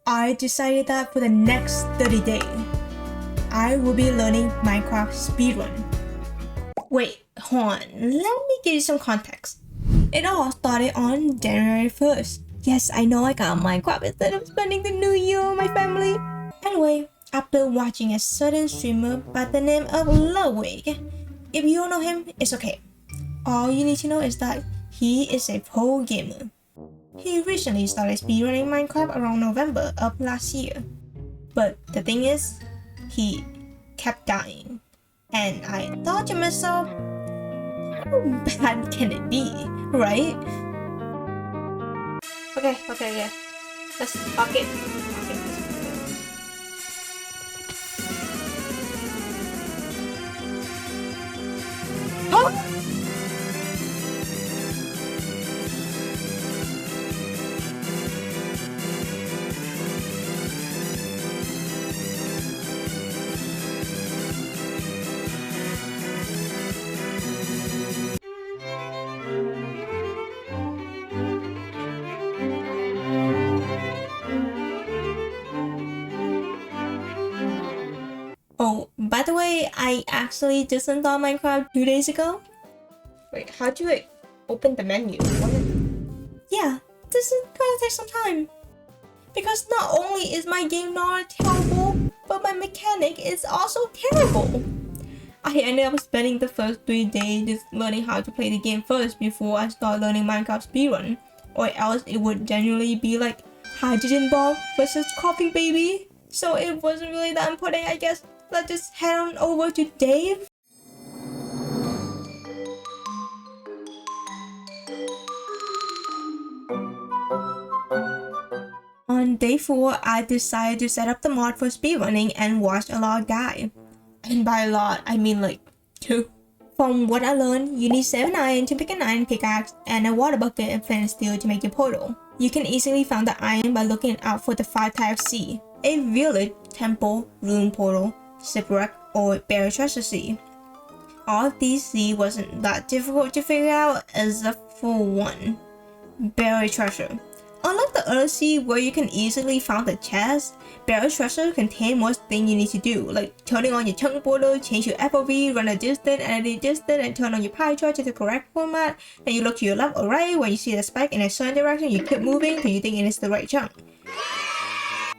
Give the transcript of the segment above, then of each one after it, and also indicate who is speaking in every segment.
Speaker 1: I decided that for the next 30 days, I will be learning Minecraft speedrun. Wait, hold on, let me give you some context. It all started on January 1st. Yes, I know I got Minecraft instead of spending the new year with my family. Anyway, after watching a certain streamer by the name of Ludvig, if you don't know him, it's okay. All you need to know is that he is a pro gamer. He recently started speedrunning Minecraft around November of last year. But the thing is, he kept dying. And I thought to myself, how bad can it be, right? Okay. Let's fuck it. Oh! Oh, by the way, I actually just installed Minecraft 2 days ago. Wait, how do I open the menu? Yeah, this is gonna take some time. Because not only is my game not terrible, but my mechanic is also terrible. I ended up spending the first 3 days just learning how to play the game first before I start learning Minecraft speedrun. Or else it would generally be like hydrogen bomb versus coughing baby. So it wasn't really that important, I guess. Let's just head on over to Dave. On day 4, I decided to set up the mod for speedrunning and watch a lot guy. And by a lot, I mean like 2. From what I learned, you need 7 iron to pick an iron pickaxe and a water bucket and flint and steel to make your portal. You can easily find the iron by looking out for the 5 types C: a village, temple, rune portal, shipwreck, or buried treasure sea. All of these C wasn't that difficult to figure out except for one: buried treasure. Unlike the other C where you can easily find the chest, buried treasure contain more things you need to do, like turning on your chunk portal, change your FOV, run a distance, edit distance, and turn on your pie chart to the correct format. Then you look to your left or right. When you see the spike in a certain direction, you keep moving till you think it is the right chunk.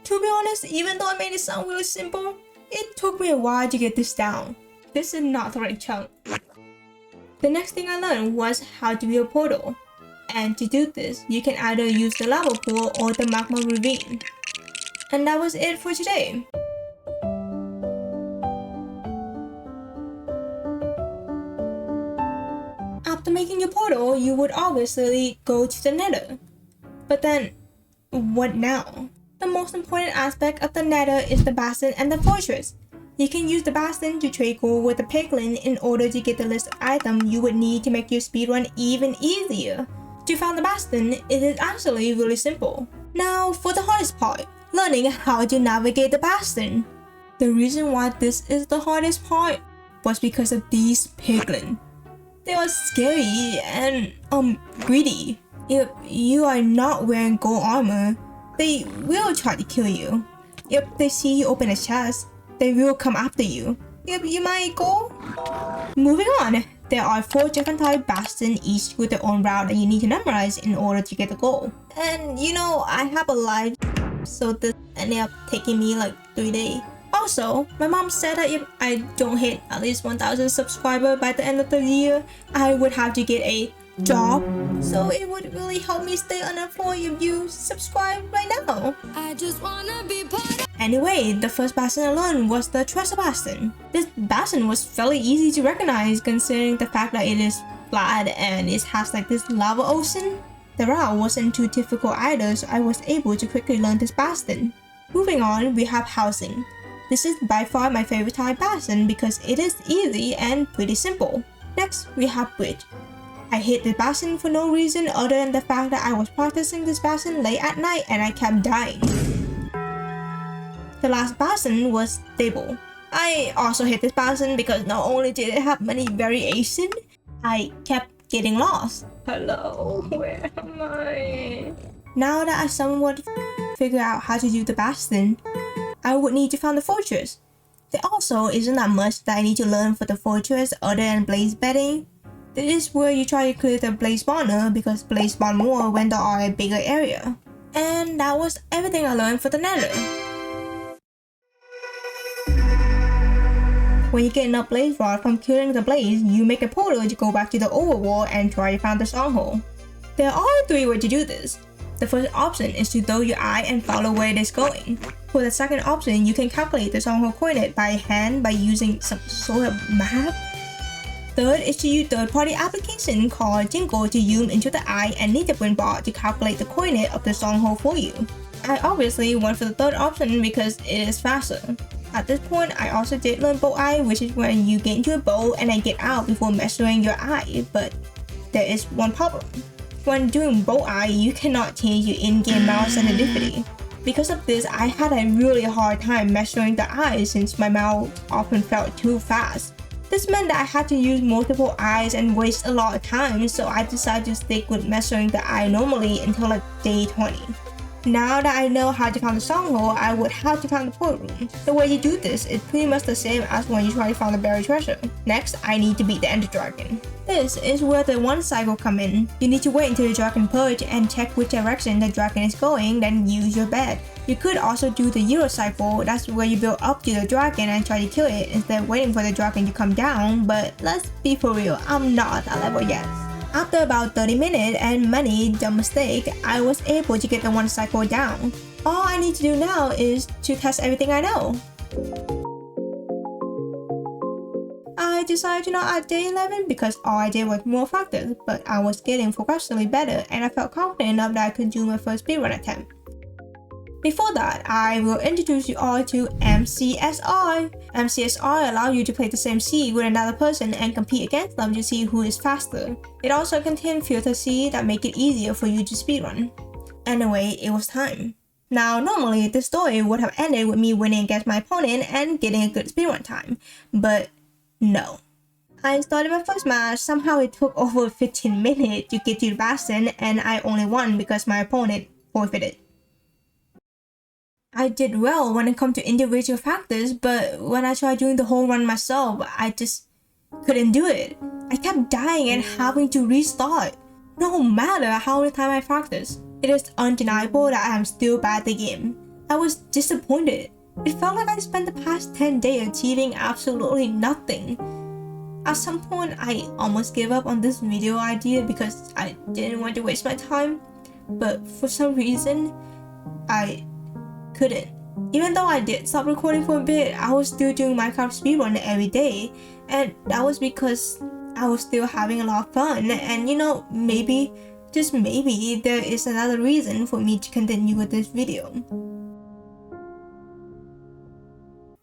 Speaker 1: To be honest, even though I made it sound really simple, it took me a while to get this down. This is not the right chunk. The next thing I learned was how to build a portal. And to do this, you can either use the lava pool or the magma ravine. And that was it for today. After making your portal, you would obviously go to the nether. But then, what now? The most important aspect of the nether is the bastion and the fortress. You can use the bastion to trade gold with the piglin in order to get the list of items you would need to make your speedrun even easier. To find the bastion, it is actually really simple. Now for the hardest part, learning how to navigate the bastion. The reason why this is the hardest part was because of these piglin. They are scary and greedy. If you are not wearing gold armor, they will try to kill you. If they see you open a chest, they will come after you. If you might go. Moving on, there are 4 different type bastions, each with their own route that you need to memorize in order to get the goal. And you know, I have a live, so this ended up taking me like 3 days. Also, my mom said that if I don't hit at least 1,000 subscribers by the end of the year, I would have to get a job. So it would really help me stay unemployed if you subscribe right now. I just wanna be part of. Anyway, the first bastion I learned was the treasure bastion. This bastion was fairly easy to recognize considering the fact that it is flat and it has like this lava ocean. The route wasn't too difficult either, so I was able to quickly learn this bastion. Moving on, we have housing. This is by far my favorite type bastion because it is easy and pretty simple. Next, we have bridge. I hit the bastion for no reason other than the fact that I was practicing this bastion late at night and I kept dying. The last bastion was stable. I also hit this bastion because not only did it have many variations, I kept getting lost. Hello, where am I? Now that I somewhat figure out how to do the bastion, I would need to find the fortress. There also isn't that much that I need to learn for the fortress other than blaze bedding. This is where you try to clear the blaze spawner because blaze spawn more when there are a bigger area. And that was everything I learned for the nether. When you get enough blaze rod from killing the blaze, you make a portal to go back to the overworld and try to find the stronghold. There are 3 ways to do this. The first option is to throw your eye and follow where it is going. For the second option, you can calculate the stronghold coordinate by hand by using some sort of map. Third is to use third-party application called Jingle to zoom into the eye and need the print bar to calculate the coordinate of the stronghold for you. I obviously went for the third option because it is faster. At this point, I also did learn bow eye, which is when you get into a bow and then get out before measuring your eye, but there is one problem. When doing bow eye, you cannot change your in-game mouse sensitivity. Because of this, I had a really hard time measuring the eyes since my mouse often felt too fast. This meant that I had to use multiple eyes and waste a lot of time, so I decided to stick with measuring the eye normally until like day 20. Now that I know how to find the stronghold, I would have to find the portal room. The way you do this is pretty much the same as when you try to find the buried treasure. Next, I need to beat the ender dragon. This is where the one cycle come in. You need to wait until the dragon purge and check which direction the dragon is going, then use your bed. You could also do the Euro cycle, that's where you build up to the dragon and try to kill it instead of waiting for the dragon to come down, but let's be for real, I'm not at that level yet. After about 30 minutes and many dumb mistakes, I was able to get the one cycle down. All I need to do now is to test everything I know. I decided to not add day 11 because all I did was more factors, but I was getting progressively better and I felt confident enough that I could do my first speedrun attempt. Before that, I will introduce you all to MCSR. MCSR allows you to play the same seed with another person and compete against them to see who is faster. It also contains filter seed that make it easier for you to speedrun. Anyway, it was time. Now, normally this story would have ended with me winning against my opponent and getting a good speedrun time, but no. I started my first match, somehow it took over 15 minutes to get to the bastion and I only won because my opponent forfeited. I did well when it comes to individual factors, but when I tried doing the whole run myself, I just couldn't do it. I kept dying and having to restart. No matter how many times I practice, it is undeniable that I am still bad at the game. I was disappointed. It felt like I spent the past 10 days achieving absolutely nothing. At some point, I almost gave up on this video idea because I didn't want to waste my time, but for some reason, I couldn't. Even though I did stop recording for a bit, I was still doing Minecraft speedrun every day, and that was because I was still having a lot of fun, and you know, maybe, just maybe, there is another reason for me to continue with this video.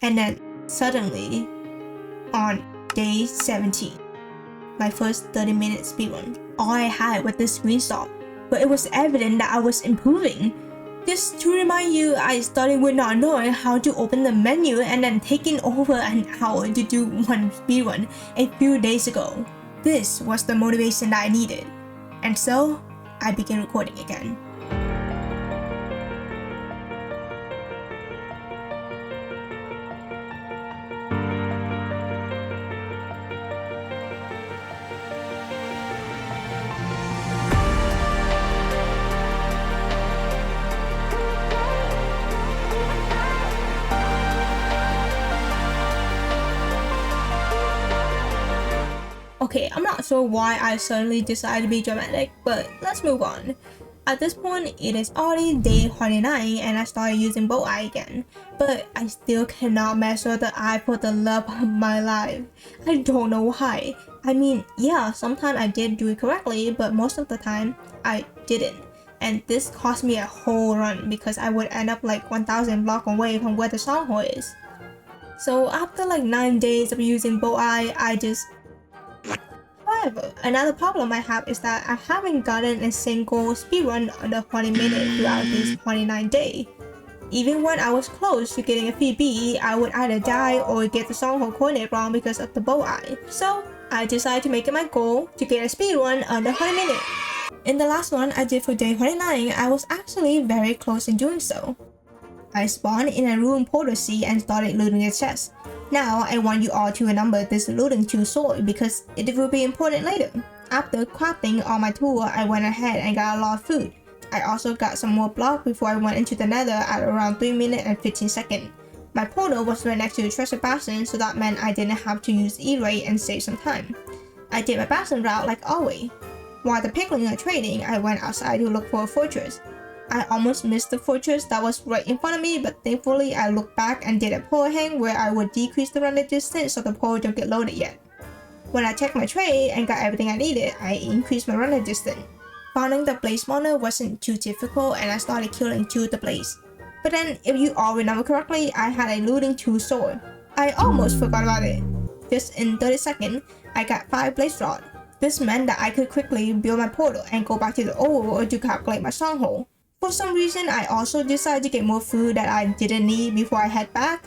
Speaker 1: And then, suddenly, on day 17, my first 30-minute speedrun, all I had was this screenshot, but it was evident that I was improving. Just to remind you, I started with not knowing how to open the menu and then taking over an hour to do one speedrun a few days ago. This was the motivation that I needed. And so, I began recording again. Okay, I'm not sure why I suddenly decided to be dramatic, but let's move on. At this point, it is already day 29 and I started using bow eye again, but I still cannot measure the eye for the love of my life. I don't know why. I mean, yeah, sometimes I did do it correctly, but most of the time, I didn't. And this cost me a whole run because I would end up like 1000 blocks away from where the stronghold is. So after like 9 days of using bow eye, I just... However, another problem I have is that I haven't gotten a single speedrun under 20 minutes throughout this 29 days. Even when I was close to getting a PB, I would either die or get the stronghold coordinate wrong because of the bow eye. So, I decided to make it my goal to get a speedrun under 20 minutes. In the last one I did for day 29, I was actually very close in doing so. I spawned in a room portal C and started looting the chest. Now I want you all to remember this looting tool sword because it will be important later. After crafting all my tool, I went ahead and got a lot of food. I also got some more block before I went into the nether at around 3 minutes and 15 seconds. My portal was right next to the treasure bastion, so that meant I didn't have to use E-ray and save some time. I did my bastion route like always. While the piglins are trading, I went outside to look for a fortress. I almost missed the fortress that was right in front of me, but thankfully I looked back and did a pole hang where I would decrease the render distance so the pole don't get loaded yet. When I checked my trade and got everything I needed, I increased my render distance. Finding the blaze spawner wasn't too difficult and I started killing 2 of the blaze. But then, if you all remember correctly, I had a looting tool sword. I almost forgot about it. Just in 30 seconds, I got 5 blaze rod. This meant that I could quickly build my portal and go back to the overworld to calculate my stronghold. For some reason, I also decided to get more food that I didn't need before I head back.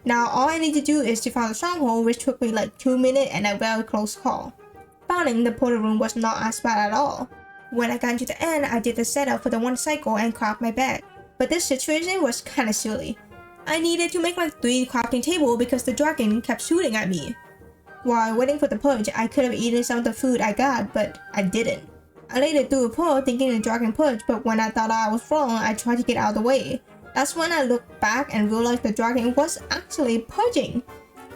Speaker 1: Now all I need to do is to find the stronghold, which took me like 2 minutes and a very close call. Finding the portal room was not as bad at all. When I got to the end, I did the setup for the 1 cycle and craft my bed. But this situation was kinda silly. I needed to make like 3 crafting tables because the dragon kept shooting at me. While waiting for the purge, I could have eaten some of the food I got, but I didn't. I later threw a pearl thinking the dragon purged, but when I thought I was wrong, I tried to get out of the way. That's when I looked back and realized the dragon was actually purging.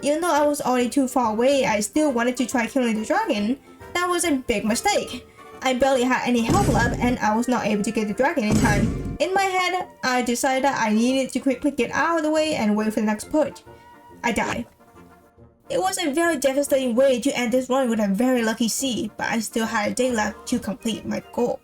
Speaker 1: Even though I was already too far away, I still wanted to try killing the dragon. That was a big mistake. I barely had any health left and I was not able to get the dragon in time. In my head, I decided that I needed to quickly get out of the way and wait for the next purge. I died. It was a very devastating way to end this run with a very lucky seed, but I still had a day left to complete my goal.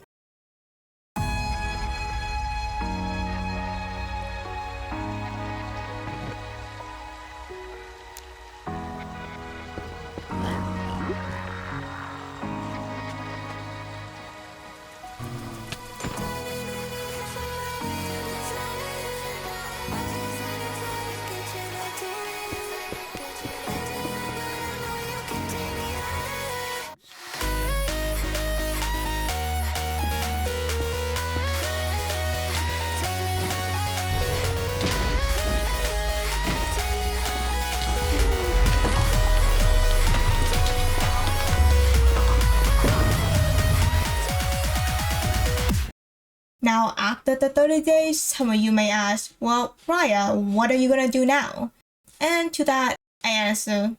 Speaker 1: Now, after the 30 days, some of you may ask, well, Raya, what are you gonna do now? And to that, I answer,